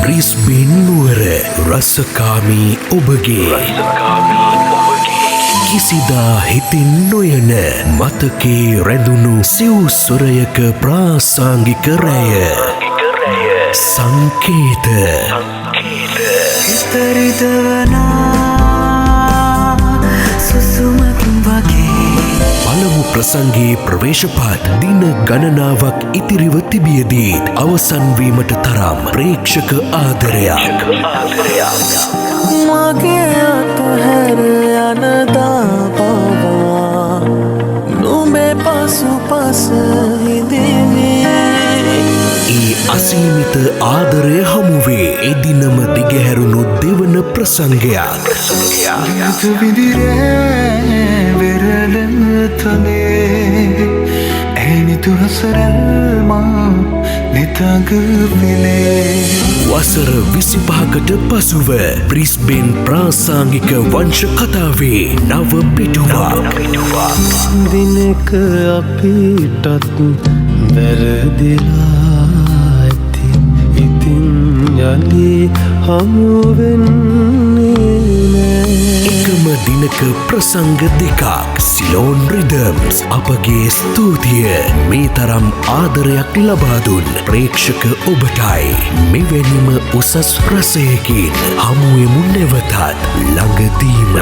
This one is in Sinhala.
බ්‍රිස්බේන් නුවර රසකාමී ඔබගේ කිසිදා හිතින් නොයන මතකේ රැඳුණු සිව්සුරයක ප්‍රාසංගික රැය සංකේත ඉතරිදවනා සුසුමක් වගේ පළමු ප්‍රසංගයේ ප්‍රවේශපාත් දින ගණනාවක් ඉතිරිව තිබියදීත් අවසන්වීමට තරම් ප්‍රේක්ෂක ආදරයක් මගේ අතහැර යනදා පවා නුඹේ පසු පස හිඳිනේ ඒ අසීමිත ආදරය හමුවේ එදිනම දිගහැරුණු දෙවන ප්‍රසංගයක් විදිරේ වෙරළම තනේ ඇනිතු හසරල්මා නිතග පිලේ වසර 25කට පසුව බ්‍රිස්බේන් ප්‍රාසංගික වංශ කතාවේ නව පිටුවක් දිනක අපිටත් වැරදිලා ඇති ඉතින් යලි හමුවෙන්නේ නෑ එකම දිනක ප්‍රසංග දෙකක් සිලෝන් රිදම්ස් අපගේ ස්තුතිය මේ තරම් ආදරයක් ලබා දුන් ප්‍රේක්ෂක ඔබටයි මෙවැනිම උසස් රසයකින් හමුවෙමු නැවතත් ළඟදීම